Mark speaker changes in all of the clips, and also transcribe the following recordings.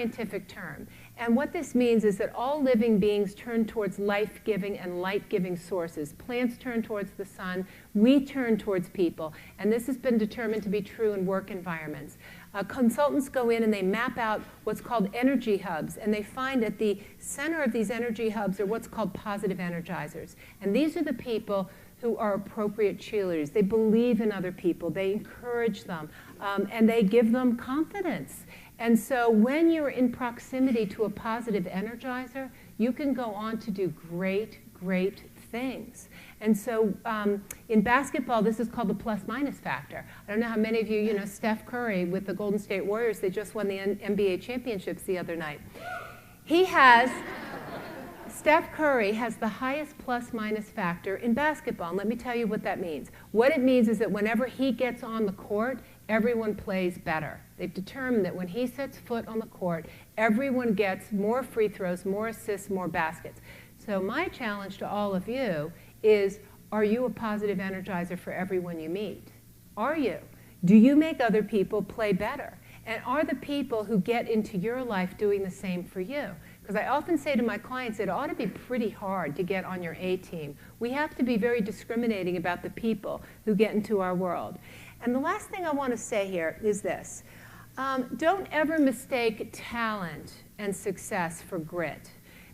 Speaker 1: scientific term. And what this means is that all living beings turn towards life-giving and light-giving sources. Plants turn towards the sun. We turn towards people. And this has been determined to be true in work environments. Consultants go in and they map out what's called energy hubs. And they find at the center of these energy hubs are what's called positive energizers. And these are the people who are appropriate cheerleaders. They believe in other people. They encourage them. And they give them confidence. And so when you're in proximity to a positive energizer, you can go on to do great, great things. And so in basketball, this is called the plus-minus factor. I don't know how many of you know Steph Curry with the Golden State Warriors. They just won the NBA championships the other night. Steph Curry has the highest plus-minus factor in basketball. And let me tell you what that means. What it means is that whenever he gets on the court, everyone plays better. They've determined that when he sets foot on the court, everyone gets more free throws, more assists, more baskets. So my challenge to all of you is, are you a positive energizer for everyone you meet? Are you? Do you make other people play better? And are the people who get into your life doing the same for you? Because I often say to my clients, it ought to be pretty hard to get on your A team. We have to be very discriminating about the people who get into our world. And the last thing I want to say here is this. Don't ever mistake talent and success for grit.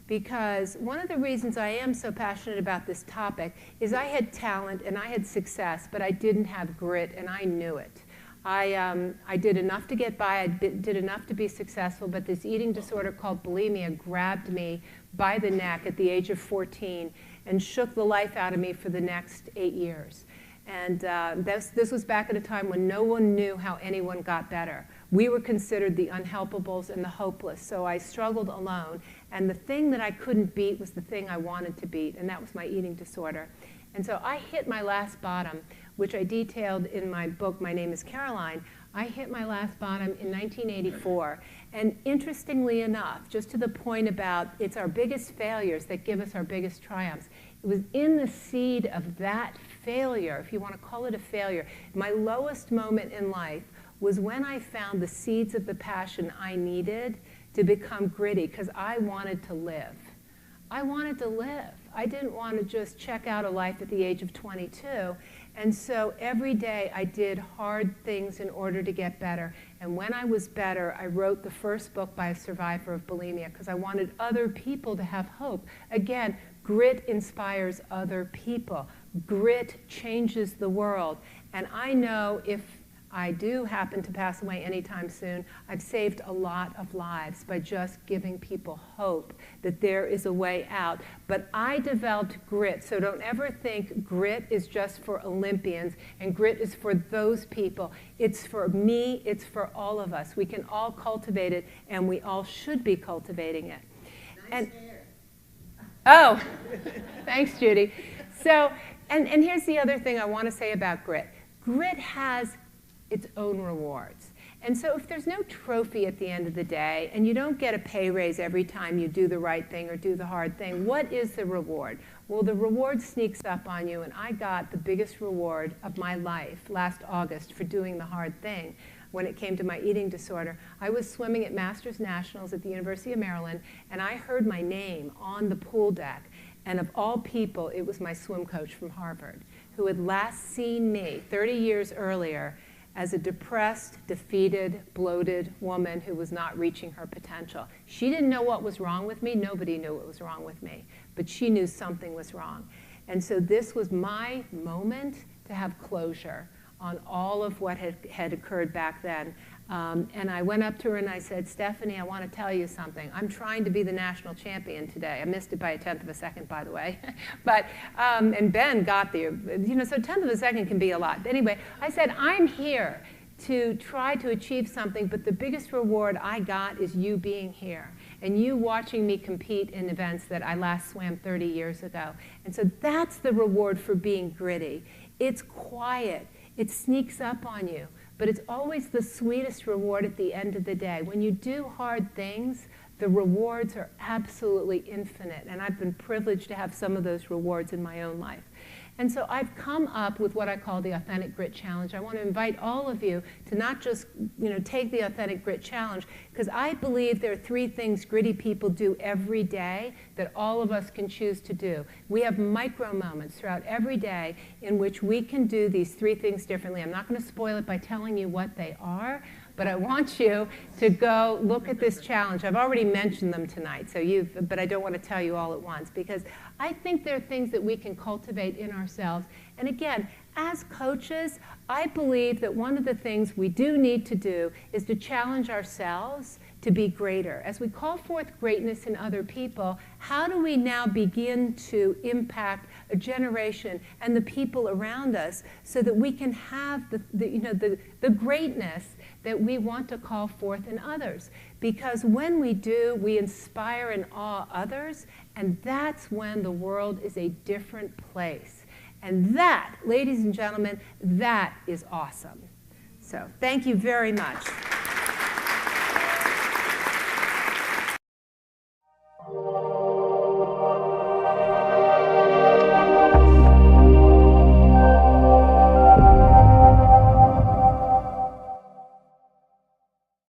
Speaker 1: Because one of the reasons I am so passionate about this topic is I had talent and I had success, but I didn't have grit, and I knew it. I did enough to get by, I did enough to be successful, but this eating disorder called bulimia grabbed me by the neck at the age of 14 and shook the life out of me for the next 8 years. And this was back at a time when no one knew how anyone got better. We were considered the unhelpables and the hopeless, so I struggled alone. And the thing that I couldn't beat was the thing I wanted to beat, and that was my eating disorder. And so I hit my last bottom, which I detailed in my book, My Name is Caroline. I hit my last bottom in 1984. And interestingly enough, just to the point about it's our biggest failures that give us our biggest triumphs, it was in the seed of that failure, if you want to call it a failure, my lowest moment in life was when I found the seeds of the passion I needed to become gritty, because I wanted to live. I wanted to live. I didn't want to just check out of life at the age of 22. And so every day I did hard things in order to get better. And when I was better, I wrote the first book by a survivor of bulimia because I wanted other people to have hope. Again, grit inspires other people. Grit changes the world. And I know if I do happen to pass away anytime soon, I've saved a lot of lives by just giving people hope that there is a way out. But I developed grit, so don't ever think grit is just for Olympians and grit is for those people. It's for me, it's for all of us. We can all cultivate it, and we all should be cultivating it.
Speaker 2: Nice hair.
Speaker 1: Oh, thanks, Judy. So, and here's the other thing I want to say about grit. Grit has its own rewards. And so if there's no trophy at the end of the day, and you don't get a pay raise every time you do the right thing or do the hard thing, what is the reward? Well, the reward sneaks up on you, and I got the biggest reward of my life last August for doing the hard thing when it came to my eating disorder. I was swimming at Masters Nationals at the University of Maryland, and I heard my name on the pool deck. And of all people, it was my swim coach from Harvard, who had last seen me 30 years earlier as a depressed, defeated, bloated woman who was not reaching her potential. She didn't know what was wrong with me. Nobody knew what was wrong with me. But she knew something was wrong. And so this was my moment to have closure on all of what had occurred back then. And I went up to her and I said, Stephanie, I want to tell you something. I'm trying to be the national champion today. I missed it by a tenth of a second, by the way. But, and Ben got there. You know, so a tenth of a second can be a lot. But anyway, I said, I'm here to try to achieve something, but the biggest reward I got is you being here and you watching me compete in events that I last swam 30 years ago. And so that's the reward for being gritty. It's quiet. It sneaks up on you. But it's always the sweetest reward at the end of the day. When you do hard things, the rewards are absolutely infinite. And I've been privileged to have some of those rewards in my own life. And so I've come up with what I call the Authentic Grit Challenge. I want to invite all of you to not just take the Authentic Grit Challenge, because I believe there are 3 things gritty people do every day that all of us can choose to do. We have micro moments throughout every day in which we can do these 3 things differently. I'm not going to spoil it by telling you what they are, but I want you to go look at this challenge. I've already mentioned them tonight, but I don't want to tell you all at once, because I think there are things that we can cultivate in ourselves. And again, as coaches, I believe that one of the things we do need to do is to challenge ourselves to be greater. As we call forth greatness in other people, how do we now begin to impact a generation and the people around us so that we can have the greatness that we want to call forth in others? Because when we do, we inspire and awe others, and that's when the world is a different place. And that, ladies and gentlemen, that is awesome. So thank you very much.